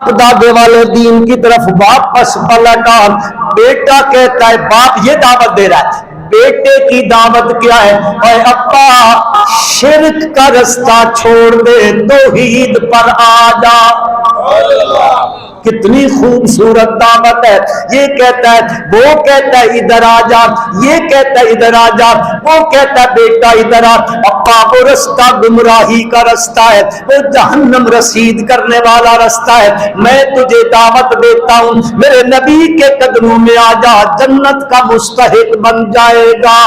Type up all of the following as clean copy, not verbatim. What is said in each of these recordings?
دادے والے دین کی طرف واپس پلٹا. بیٹا کہتا ہے باپ یہ دعوت دے رہا ہے, بیٹے کی دعوت کیا ہے؟ اے ابا شرک کا رستہ چھوڑ دے, توحید پر آ جا. کتنی خوبصورت دعوت ہے. یہ کہتا ہے, وہ کہتا ہے ادھر آ جا, یہ کہتا ہے ادھر آ جا, وہ کہتا ہے بیٹا ادھر آ. ابا وہ رستہ گمراہی کا رستہ ہے, وہ جہنم رسید کرنے والا رستہ ہے. میں تجھے دعوت دیتا ہوں میرے نبی کے قدموں میں آ جا, جنت کا مستحق بن جائے گا.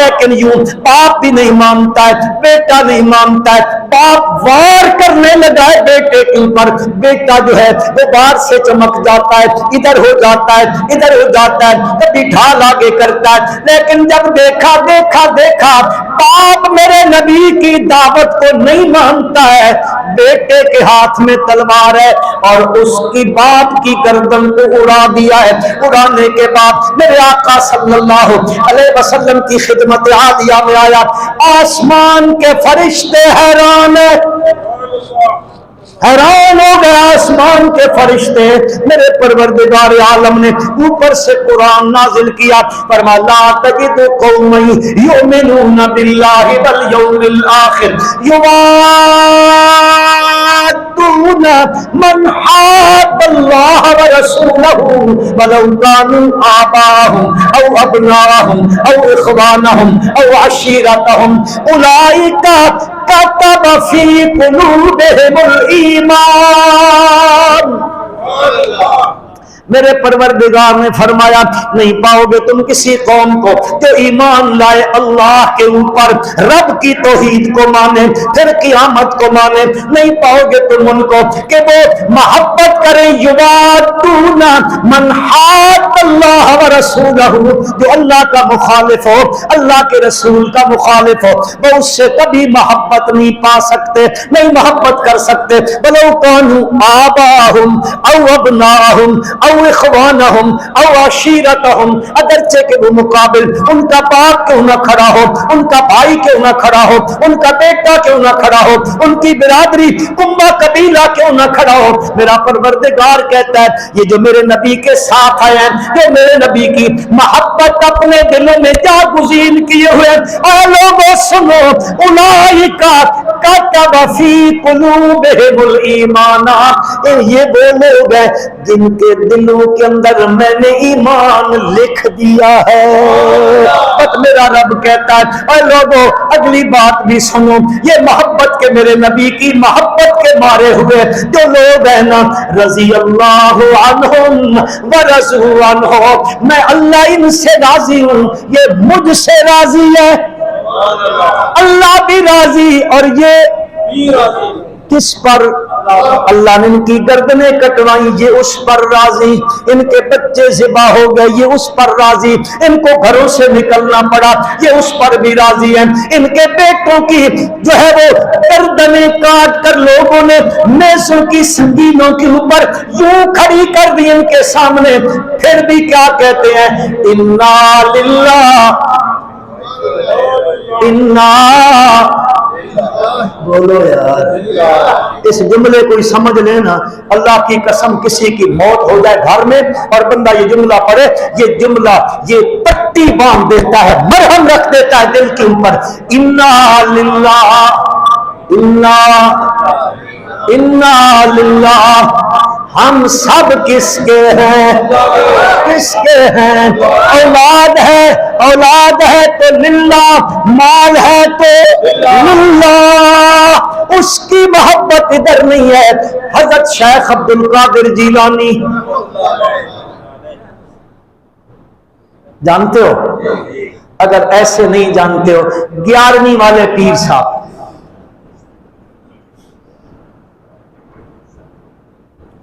لیکن یوں باپ بھی نہیں مانتا ہے, بیٹا نہیں مانتا ہے. باپ وار کرنے لگا ہے بیٹے کے اوپر. بیٹا جو ہے وہ باہر سے چمک جاتا ہے, ادھر ہو جاتا ہے, ادھر ہو جاتا ہے, کبھی ڈھال آگے کرتا ہے. لیکن جب دیکھا دیکھا دیکھا باپ میرے نبی کی دعوت کو نہیں مانتا ہے, بیٹے کے ہاتھ میں تلوار ہے اور اس کی باپ کی گردن کو اڑا دیا ہے. اڑانے کے بعد میرے آقا صلی اللہ علیہ وسلم کی خدمت عالیہ میں آیا. آسمان کے فرشتے حیران ہیں, حیران ہو گیا آسمان کے فرشتے. میرے پروردگار عالم نے اوپر سے قرآن نازل کیا, فرمایا لا تجد قوما یؤمنون باللہ والیوم الآخر یوادون من حاد اللہ ورسولہ ولو کانوا آباءهم او ابناءهم او اخوانهم او عشیرتهم اولئک كتب في قلوبهم الإيمان. میرے پروردگار نے فرمایا نہیں پاؤ گے تم کسی قوم کو جو ایمان لائے اللہ کے اوپر, رب کی توحید کو مانے, پھر قیامت کو مانے. نہیں پاؤ گے تم ان کو کہ وہ محبت کریں یوادون من حاد اللہ ورسولہ, جو اللہ کا مخالف ہو, اللہ کے رسول کا مخالف ہو, وہ اس سے کبھی محبت نہیں پا سکتے, نہیں محبت کر سکتے. ولو کانوا آباءهم او ابناءهم او اخوانهم او عشیرتهم, اگرچہ کہ وہ مقابل ان کا باپ کیوں نہ کھڑا ہو, ان کا بھائی کیوں نہ کھڑا ہو, ان کا بیٹا کیوں نہ کھڑا ہو, ان کی برادری کنبہ قبیلہ کیوں نہ کھڑا ہو. میرا پروردگار کہتا ہے یہ جو میرے نبی کے ساتھ آئے ہیں, جو میرے نبی کی محبت اپنے دلوں میں جاگزین کیے ہوئے, اے لوگوں سنو, اولئک کتب فی قلوبہم الایمان, یہ وہ لوگ ہیں جن کے دلوں کے اندر میں نے ایمان لکھ دیا ہے. بس میرا رب کہتا ہے اے لوگوں اگلی بات بھی سنو, یہ محبت کے میرے نبی کی محبت کے مارے ہوئے جو لوگ ہیں نا, رضی اللہ عنہم ورضوا عنہ, میں اللہ ان سے راضی ہوں, یہ مجھ سے راضی ہے. اللہ بھی راضی اور یہ کس پر؟ اللہ نے ان کی گردنیں کٹوائی, یہ اس پر راضی. ان کے بچے ذبح ہو گئے, یہ اس پر راضی. ان کو گھروں سے نکلنا پڑا, یہ اس پر بھی راضی ہیں. ان کے بیٹوں کی جو ہے وہ گردنیں کاٹ کر لوگوں نے میزوں کی سنگینوں کے اوپر یوں کھڑی کر دی ان کے سامنے, پھر بھی کیا کہتے ہیں, انا للہ انا. بولو یار, اس جملے کو سمجھ لینا. اللہ کی قسم کسی کی موت ہو جائے گھر میں اور بندہ یہ جملہ پڑھے, یہ جملہ یہ پٹی باندھ دیتا ہے, مرہم رکھ دیتا ہے دل کے اوپر. انا للہ انا للہ, ہم سب کس کے ہیں, کس کے ہیں؟ اولاد ہے تو للہ, مال ہے تو للہ. اس کی محبت ادھر نہیں ہے. حضرت شیخ عبد القادر جیلانی جانتے ہو؟ اگر ایسے نہیں جانتے ہو, 11ویں والے پیر صاحب,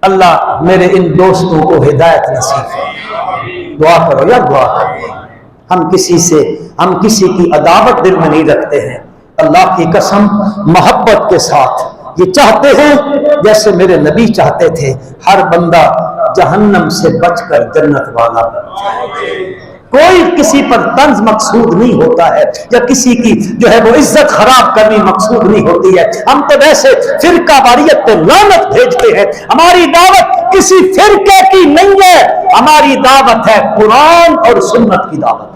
اللہ میرے ان دوستوں کو ہدایت نصیب فرمائے. دعا کرو یا دعا کرو. ہم کسی کی عداوت دل میں نہیں رکھتے ہیں. اللہ کی قسم محبت کے ساتھ یہ چاہتے ہیں جیسے میرے نبی چاہتے تھے, ہر بندہ جہنم سے بچ کر جنت والا بن جائے. کوئی کسی پر طنز مقصود نہیں ہوتا ہے, یا کسی کی جو ہے وہ عزت خراب کرنی مقصود نہیں ہوتی ہے. ہم تو ویسے فرقہ واریت پہ لعنت بھیجتے ہیں. ہماری دعوت کسی فرقے کی نہیں ہے، ہماری دعوت ہے قرآن اور سنت کی دعوت،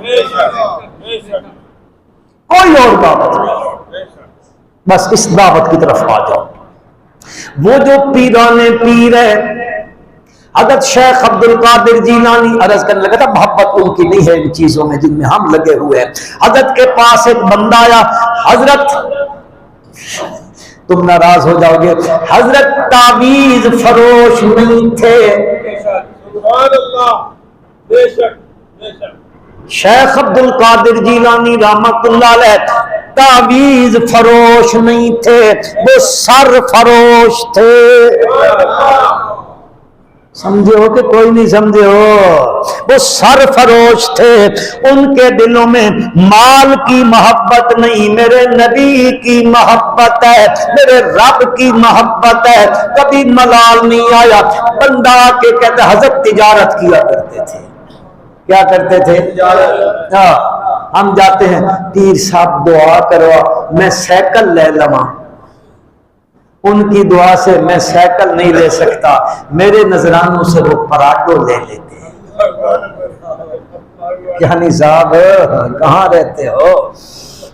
کوئی اور دعوت نہیں ہے۔ بس اس دعوت کی طرف آ جاؤ۔ وہ جو پیرانے پیر ہے، حضرت شیخ عبد القادر جیلانی، عرض کرنے لگا تھا محبت ان کی نہیں ہے ان چیزوں میں جن میں ہم لگے ہوئے ہیں۔ حضرت کے پاس ایک بندہ آیا، حضرت تم ناراض ہو جاؤ گے، حضرت تعویذ فروش نہیں تھے، سبحان اللہ، بے شک بے شک۔ شیخ عبد القادر جیلانی رحمت اللہ علیہ تعویذ فروش نہیں تھے، وہ سر فروش تھے۔ سمجھے ہو کہ کوئی نہیں سمجھے ہو؟ وہ سر فروش تھے، ان کے دلوں میں مال کی محبت نہیں، میرے نبی کی محبت ہے، میرے رب کی محبت ہے۔ کبھی ملال نہیں آیا۔ بندہ کے کہتے حضرت تجارت کیا کرتے تھے، کیا کرتے تھے؟ ہاں، ہم جاتے ہیں پیر صاحب دعا کروا میں سائیکل لے لواں، ان کی دعا سے میں سائیکل نہیں لے سکتا، میرے نذرانوں سے وہ پراٹو لے لیتے ہیں۔ یعنی صاحب کہاں رہتے ہو؟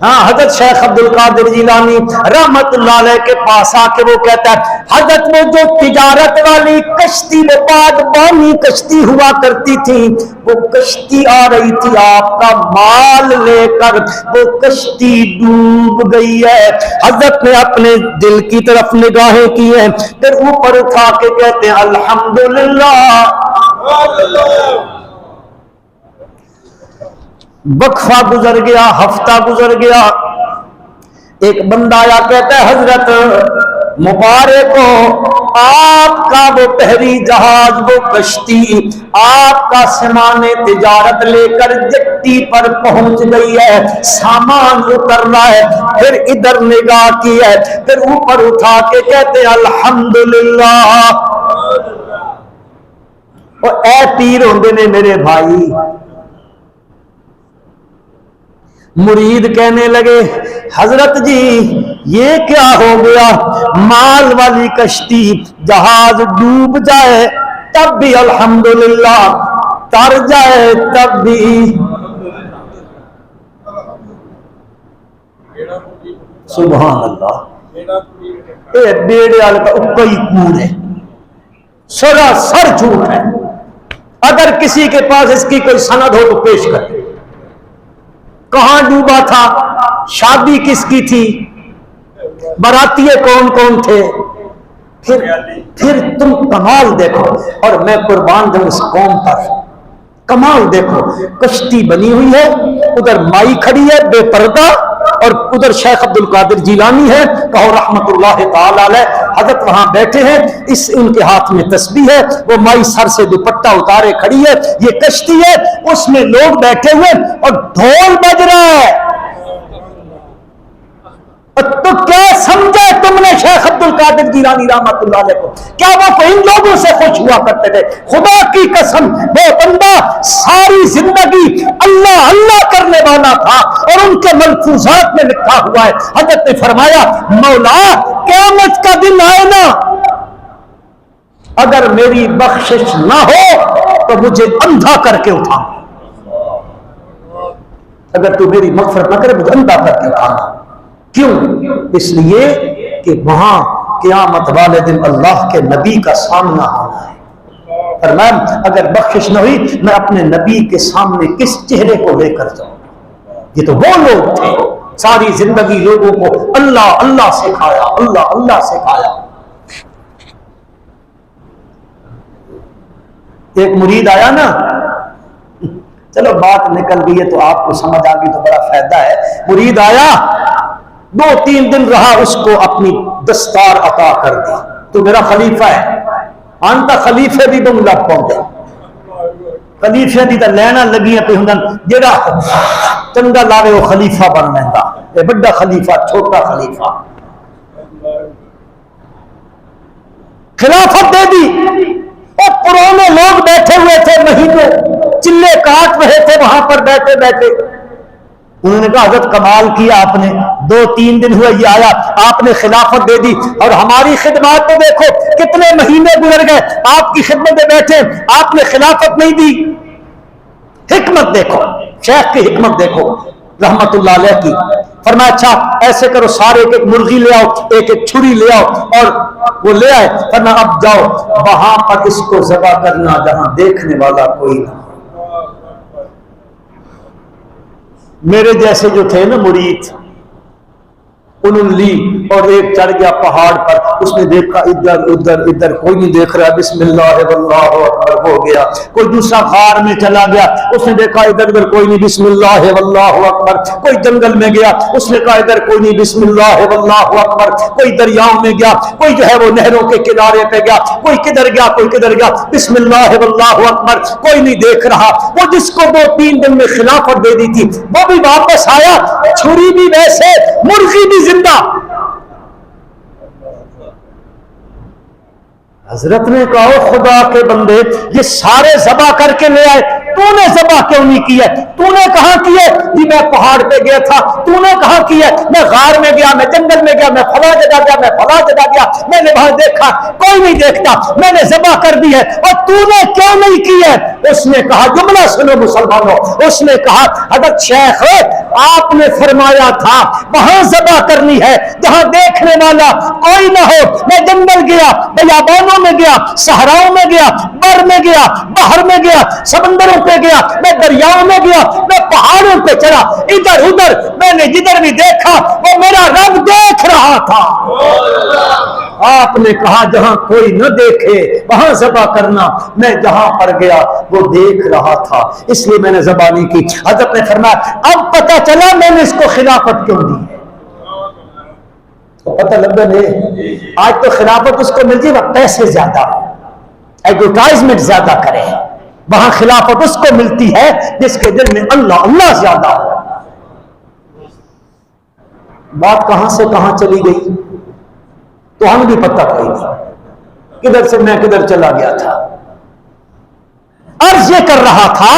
ہاں، حضرت شیخ عبد القادر جیلانی رحمت اللہ علیہ کے پاس آ کے وہ کہتا ہے حضرت وہ جو تجارت والی کشتی، وہ بادبانی کشتی ہوا کرتی تھی، وہ کشتی آ رہی تھی آپ کا مال لے کر، وہ کشتی ڈوب گئی ہے۔ حضرت نے اپنے دل کی طرف نگاہیں کی ہیں، پھر اوپر اٹھا کے کہتے ہیں الحمدللہ۔ وقفہ گزر گیا، ہفتہ گزر گیا، ایک بندہ آیا کہتا ہے حضرت مبارک ہو، آپ کا وہ بحری جہاز، وہ کشتی آپ کا سامان تجارت لے کر جٹی پر پہنچ گئی ہے، سامان اتر رہا ہے۔ پھر ادھر نگاہ کی ہے، پھر اوپر اٹھا کے کہتے ہیں الحمدللہ۔ اور اے پیر ہوندے نے میرے بھائی، مرید کہنے لگے حضرت جی یہ کیا ہو گیا، مال والی کشتی جہاز ڈوب جائے تب بھی الحمدللہ، تر جائے تب بھی سبحان اللہ۔ اے بیڑے والے کا اکئی کوڑ ہے، سراسر جھوٹ ہے۔ اگر کسی کے پاس اس کی کوئی سند ہو تو پیش کرے، کہاں ڈوبا تھا، شادی کس کی تھی، باراتیے کون کون تھے، پھر تم کمال دیکھو۔ اور میں قربان جاؤں اس قوم پر، کمال دیکھو، کشتی بنی ہوئی ہے، ادھر مائی کھڑی ہے بے پردہ، اور ادھر شیخ عبد القادر جیلانی ہے کہو رحمت اللہ تعالی علیہ، حضرت وہاں بیٹھے ہیں، ان کے ہاتھ میں تسبیح ہے، وہ مائی سر سے دوپٹہ اتارے کھڑی ہے، یہ کشتی ہے، اس میں لوگ بیٹھے ہوئے اور ڈھول بج رہا ہے۔ تو کیا سمجھے تم نے شیخ عبد القادر جیلانی رحمت اللہ علیہ کو؟ کیا وہ ان لوگوں سے خوش ہوا کرتے تھے؟ خدا کی قسم وہ بندہ ساری زندگی اللہ اللہ کرنے والا تھا، اور ان کے ملفوظات میں لکھا ہوا ہے، حضرت نے فرمایا مولا قیامت کا دن آئے نا، اگر میری بخشش نہ ہو تو مجھے اندھا کر کے اٹھا، اگر تو میری مغفرت نہ کرے مجھے اندھا کر کے اٹھانا۔ کیوں؟ اس لیے کہ وہاں قیامت والے دن اللہ کے نبی کا سامنا ہونا ہے۔ فرمایا اگر بخشش نہ ہوئی میں اپنے نبی کے سامنے کس چہرے کو لے کر جاؤں؟ یہ تو وہ لوگ تھے ساری زندگی لوگوں کو اللہ اللہ سکھایا، اللہ اللہ سکھایا۔ ایک مرید آیا نا، چلو بات نکل گئی ہے تو آپ کو سمجھ آ گئی تو بڑا فائدہ ہے۔ مرید آیا، 2-3 دن رہا، اس کو اپنی دستار عطا کر دی، تو میرا خلیفہ ہے، آنتا خلیفے بھی بم لگ پاؤں گے، خلیفے دی تا لینا لگیاں پہ ہندن، جیڑا چنگا لاوے وہ خلیفہ بن لیندہ، اے بڑا خلیفہ چھوٹا خلیفہ، خلافت دے دی۔ اور پرانے لوگ بیٹھے ہوئے تھے، مہینوں چلے کاٹ رہے تھے وہاں پر بیٹھے بیٹھے، انہوں نے کہا حضرت کمال کیا آپ نے، 2-3 دن ہوئے یہ آیا، آپ نے خلافت دے دی، اور ہماری خدمات تو دیکھو کتنے مہینے گزر گئے، آپ کی خدمت میں بیٹھے، آپ نے خلافت نہیں دی۔ حکمت دیکھو، شیخ کی حکمت دیکھو رحمت اللہ علیہ کی۔ فرمایا اچھا ایسے کرو، سارے ایک ایک مرغی لے آؤ، ایک ایک چھری لے آؤ، اور وہ لے آئے۔ فرمایا اب جاؤ وہاں پر اس کو ذبح کرنا جہاں دیکھنے والا کوئی نہ۔ میرے جیسے جو تھے نا مرید، انہوں نے لی اور ایک چڑھ گیا پہاڑ پر، اس نے دیکھا ادھر ادھر ادھر کوئی نہیں دیکھ رہا، بسم اللہ واللہ اکبر ہو گیا۔ کوئی دوسرا غار میں چلا گیا، اس نے دیکھا ادھر ادھر کوئی نہیں، بسم اللہ واللہ اکبر۔ کوئی جنگل میں گیا، اس نے کہا ادھر کوئی نہیں، بسم اللہ واللہ اکبر۔ کوئی دریاؤں میں گیا، کوئی جو ہے وہ نہروں کے کنارے پہ گیا، کوئی کدھر گیا کوئی کدھر گیا، بسم اللہ واللہ اکبر، کوئی نہیں دیکھ رہا۔ وہ جس کو 2-3 دن میں خلافت دے دی تھی وہ بھی واپس آیا، چھری بھی ویسے، مرغی بھی زندہ۔ حضرت نے کہا خدا کے بندے یہ سارے ذبح کر کے لے آئے، تو نے ذبح کیوں نہیں کیا؟ تو نے کہاں کیا؟ جی میں پہاڑ پہ گیا تھا۔ تو نے کہاں کیا؟ میں غار میں گیا، میں جنگل میں گیا، میں فلاں جگہ گیا، میں فلاں جگہ گیا، میں نے وہاں دیکھا کوئی نہیں دیکھتا، میں نے ذبح کر دی ہے، اور تو نے کیوں نہیں کیا؟ اس نے کہا جملہ سنو مسلمانوں، اس نے کہا حضرت شیخ آپ نے فرمایا تھا وہاں ذبح کرنی ہے جہاں دیکھنے والا کوئی نہ ہو۔ میں جنگل گیا، بیابانوں میں گیا، صحراؤں میں گیا، بر میں گیا، باہر میں گیا، سمندروں پہ گیا، میں دریاؤں میں گیا، میں پہاڑوں پہ چڑھا، ادھر ادھر میں نے جدھر بھی دیکھا وہ میرا رب دیکھ رہا تھا۔ آپ نے کہا جہاں کوئی نہ دیکھے وہاں ذبح کرنا، میں جہاں پر گیا وہ دیکھ رہا تھا اس لیے میں نے ذبح نہیں کی۔ حضرت نے فرمایا اب پتہ چلا میں نے اس کو خلافت کیوں دی ہے۔ پتہ لگ گیا آج تو خلافت اس کو ملتی ہے پیسے زیادہ، ایڈورٹائزمنٹ زیادہ کرے، وہاں خلافت اس کو ملتی ہے جس کے دل میں اللہ اللہ زیادہ ہو۔ بات کہاں سے کہاں چلی گئی تو ہم بھی پتہ کوئی نہیں، کدھر سے میں کدھر چلا گیا تھا۔ عرض یہ کر رہا تھا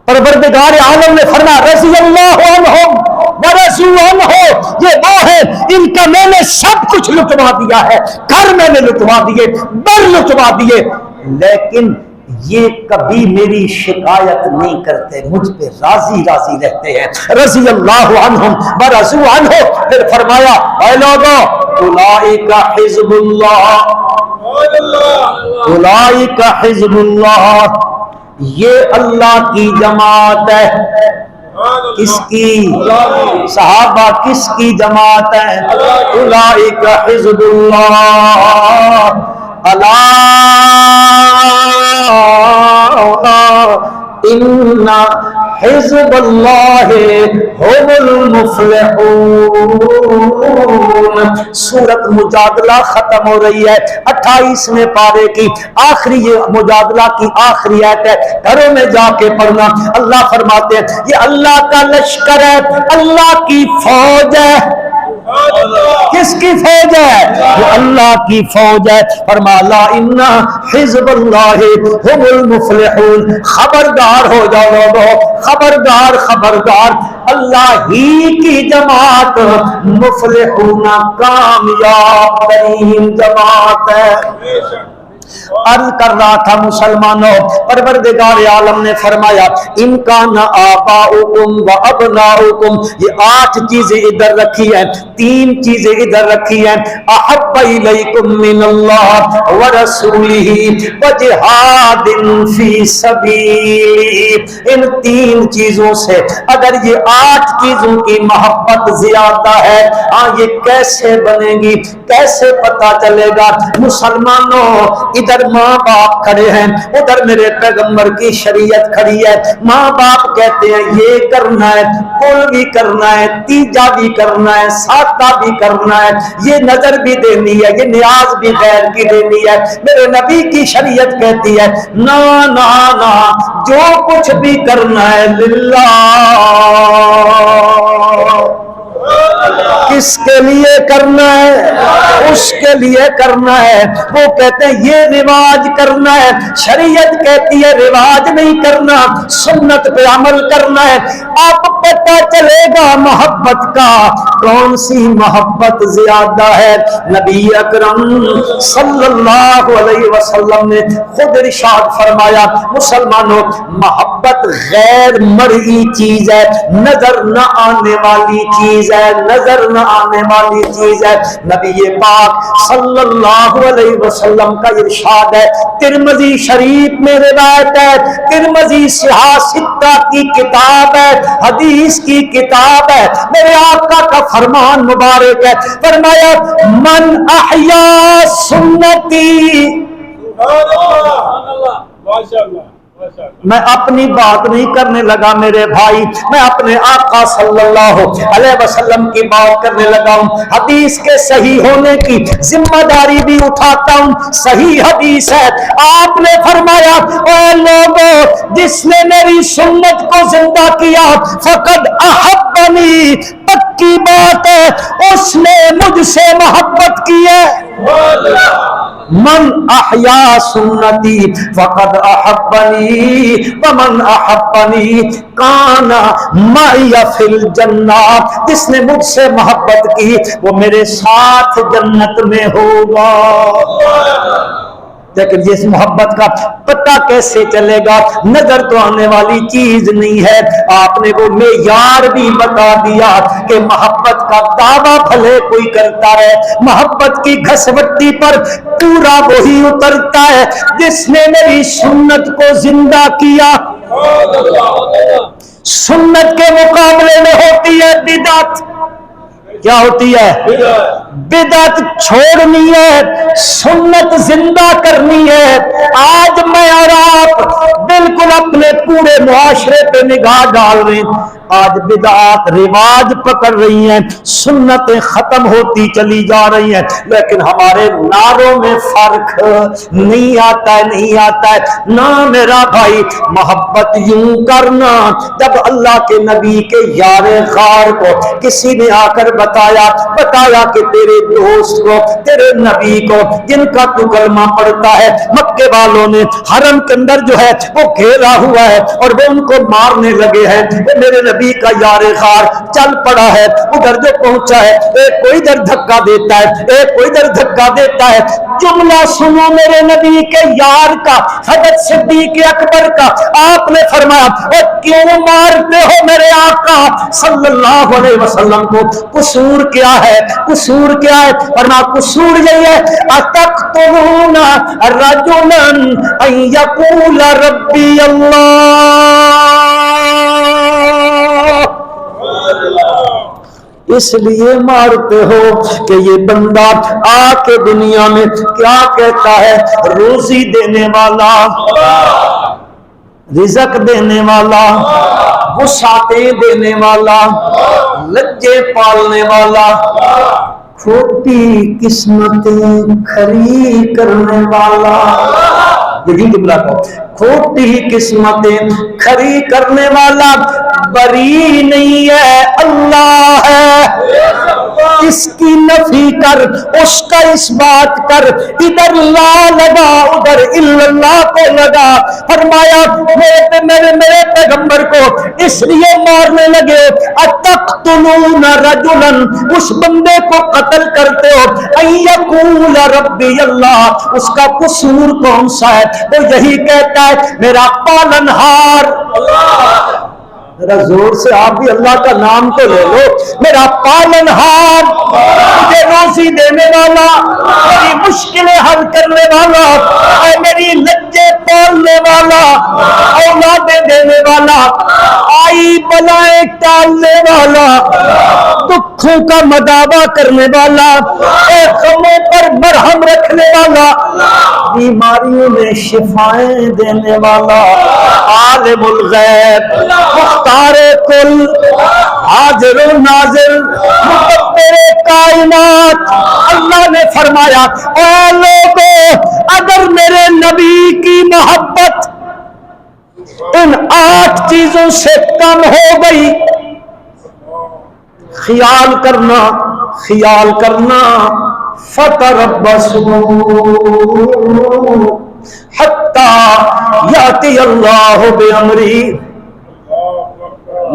پروردگار عالم نے فرمایا رضی اللہ عنہم ورضوا عنہ، یہ وہ ہے ان کا میں نے سب کچھ لٹوا دیا ہے، گھر میں نے لٹوا دیے، بر لٹوا دیے، لیکن یہ کبھی میری شکایت نہیں کرتے، مجھ پہ راضی راضی رہتے ہیں۔ رضی اللہ عنہم ورضوا عنہ، پھر فرمایا اے لوگو اولئک حزب اللہ، اولئک حزب اللہ، یہ اللہ کی جماعت ہے۔ کس کی؟ صحابہ کس کی جماعت ہے؟ اولئک حزب اللہ، الا ان حزب اللہ هم المفلحون۔ سورت مجادلہ ختم ہو رہی ہے، 28ویں پارے کی آخری، یہ مجادلہ کی آخری آیت ہے، گھروں میں جا کے پڑھنا۔ اللہ فرماتے ہیں یہ اللہ کا لشکر ہے، اللہ کی فوج ہے۔ کس کی فوج ہے؟ وہ اللہ کی فوج ہے۔ فرمایا ان حزب اللہ هم المفلحون، خبردار ہو جاؤ لوگو، خبردار خبردار، اللہ ہی کی جماعت مفلحون کامیاب ترین جماعت ہے۔ عرض کر رہا تھا مسلمانوں، پروردگار عالم نے فرمایا ان کان آباؤکم و ابناؤکم، یہ 8 چیزیں ادھر رکھی ہیں، 3 چیزیں ادھر رکھی ہیں، احب الیکم من اللہ ورسولہ وجہاد فی سبیلہ، ان 3 چیزوں سے اگر یہ 8 چیزوں کی محبت زیادہ ہے، یہ کیسے بنے گی، کیسے پتا چلے گا؟ مسلمانوں ادھر ماں باپ کھڑے ہیں، ادھر میرے پیغمبر کی شریعت کھڑی ہے، ماں باپ کہتے ہیں یہ کرنا ہے، کل بھی کرنا ہے، تیجا بھی کرنا ہے، ساتھا بھی کرنا ہے، یہ نظر بھی دینی ہے، یہ نیاز بھی غیر کی دینی ہے، میرے نبی کی شریعت کہتی ہے نا نا نا، جو کچھ بھی کرنا ہے للہ۔ کس کے لیے کرنا ہے؟ اس کے لیے کرنا ہے۔ وہ کہتے ہیں یہ رواج کرنا ہے، شریعت کہتی ہے رواج نہیں کرنا، سنت پہ عمل کرنا ہے۔ آپ پتہ چلے گا محبت کا کون سی محبت زیادہ ہے۔ نبی اکرم صلی اللہ علیہ وسلم نے خود ارشاد فرمایا مسلمانوں محبت غیر مرئی چیز ہے، نظر نہ آنے والی چیز ہے، نظر نہ آنے والی چیز ہے۔ نبی پاک صلی اللہ علیہ وسلم کا ارشاد ہے، ترمذی شریف میں روایت ہے، ترمذی صحاح ستہ کی کتاب ہے، حدیث کی کتاب ہے، میرے آقا کا فرمان مبارک ہے، فرمایا من احیا سنتی۔ سبحان اللہ، ماشاءاللہ۔ میں اپنی بات نہیں کرنے لگا میرے بھائی، میں اپنے آقا صلی اللہ علیہ وسلم کی بات کرنے لگا ہوں۔ حدیث کے صحیح ہونے کی ذمہ داری بھی اٹھاتا ہوں، صحیح حدیث ہے۔ آپ نے فرمایا اے لوگوں جس نے میری سنت کو زندہ کیا فقد احبنی، پکی بات ہے اس نے مجھ سے محبت کی ہے۔ من احیا سنتی فقد احبنی ومن احبنی کان معی فی الجنہ، جس نے مجھ سے محبت کی وہ میرے ساتھ جنت میں ہوگا۔ لیکن اس محبت کا پتہ کیسے چلے گا؟ نظر تو آنے والی چیز نہیں ہے۔ آپ نے وہ معیار بھی بتا دیا کہ محبت کا دعویٰ بھلے کوئی کرتا ہے، محبت کی گھسوٹی پر پورا وہی اترتا ہے جس نے میری سنت کو زندہ کیا۔ سنت کے مقابلے میں ہوتی ہے بدعت۔ کیا ہوتی ہے؟ بدعت چھوڑنی ہے، سنت زندہ کرنی ہے۔ آج میں اور آپ بالکل اپنے پورے معاشرے پہ نگاہ ڈال رہے ہیں، آج بدعات رواج پکڑ رہی ہیں، سنتیں ختم ہوتی چلی جا رہی ہیں، لیکن ہمارے نعروں میں فرق نہیں آتا ہے، نہیں آتا ہے نا میرا بھائی۔ محبت یوں کرنا، جب اللہ کے نبی کے یار غار کو کسی نے آ کر بتایا کہ تیرے دوست کو، تیرے نبی کو جن کا تو کلمہ پڑھتا ہے مکے والوں نے حرم کے اندر جو ہے وہ گھیرا ہوا ہے اور وہ ان کو مارنے لگے ہیں، وہ میرے نبی کا یار غار چل پڑا ہے، ادھر جو پہنچا ہے ایک کوئی ادھر دھکا دیتا ہے، ایک کوئی ادھر دھکا دیتا ہے۔ جملہ سنو میرے نبی کے یار کا، حضرت صدیق اکبر کا۔ آپ نے فرمایا اے کیوں مارتے ہو میرے آقا صلی اللہ علیہ وسلم کو؟ قصور کیا ہے؟ قصور کیا ہے؟ فرمایا قصور یہی ہے اتقتلون رجلا ان یقول ربی اللہ، اس لیے مارتے ہو کہ یہ بندہ آ کے دنیا میں کیا کہتا ہے؟ روزی دینے والا، رزق دینے والا، وسعتیں دینے والا، لجے پالنے والا، کھوٹی قسمتیں کھری کرنے والا۔ یہی جملہ کو کھوٹی قسمتیں کھری کرنے والا بری نہیں ہے، اللہ ہے۔ اس کی نفی کر، اس کا اس بات کر، ادھر لا لگا ادھر اللہ کو لگا۔ فرمایا میرے پیغمبر کو اس لیے مارنے لگے اتقتلون رجلا، اس بندے کو قتل کرتے ہو ان یقول ربی اللہ، اس کا قصور کون سا ہے؟ وہ یہی کہتا ہے میرا پالنہار۔ ذرا زور سے آپ بھی اللہ کا نام تو لے لو، میرا پالنہار، مجھے روزی دینے والا، میری مشکلیں حل کرنے والا، اے میری لجے پالنے والا، اولادیں دینے والا، آئی بلائیں ٹالنے والا، دکھوں کا مداوا کرنے والا، اے غموں پر مرہم رکھنے والا، بیماریوں میں شفائیں دینے والا، عالم الغیب، مختار کل، حاضر و ناظر، مدبر کائنات۔ اللہ نے فرمایا اے لوگوں اگر میرے نبی کی محبت ان 8 چیزوں سے کم ہو گئی، خیال کرنا فتربصوا حتی یاتی اللہ بامری،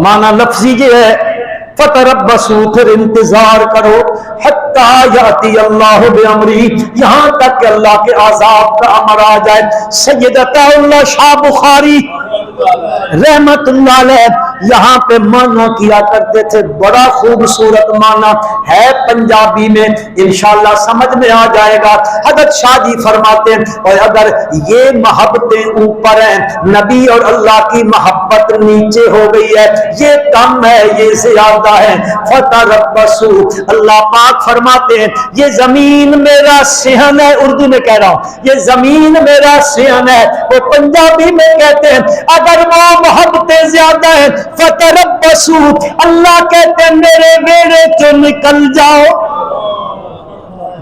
معنی لفظی یہ ہے فتربصوا، پھر انتظار کرو، حتی یاتی اللہ بامری، یہاں تک کہ اللہ کے عذاب کا امر آ جائے۔ سیدتہ اللہ شاہ بخاری رحمت اللہ علیہ یہاں پہ معنی کیا کرتے تھے، بڑا خوبصورت معنی ہے پنجابی میں، انشاءاللہ سمجھ میں آ جائے گا۔ حضرت شاہ جی فرماتے ہیں اور اگر یہ محبتیں اوپر ہیں، نبی اور اللہ کی محبت نیچے ہو گئی ہے، یہ کم ہے یہ زیادہ ہے، فتربصوا، اللہ پاک فرماتے ہیں یہ زمین میرا صحن ہے، اردو میں کہہ رہا ہوں یہ زمین میرا صحن ہے، وہ پنجابی میں کہتے ہیں اگر وہ محبتیں زیادہ ہیں فتربصوا، اللہ کہتے ہیں میرے بیڑے سے نکل جاؤ۔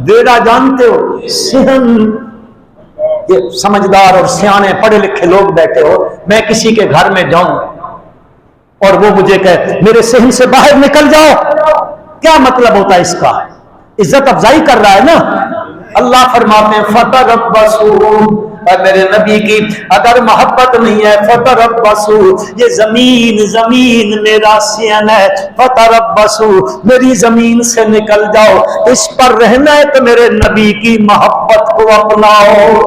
بیڑا جانتے ہو صحن، یہ سمجھدار اور سیانے پڑھے لکھے لوگ بیٹھے ہو، میں کسی کے گھر میں جاؤں اور وہ مجھے کہے میرے صحن سے باہر نکل جاؤ، کیا مطلب ہوتا ہے اس کا؟ عزت افزائی کر رہا ہے نا۔ اللہ فرماتے ہیں فتربصوا، اور میرے نبی کی اگر محبت نہیں ہے فتربصوا، یہ زمین میرا صحن ہے، فتربصوا میری زمین سے نکل جاؤ، اس پر رہنا ہے تو میرے نبی کی محبت کو اپناؤ۔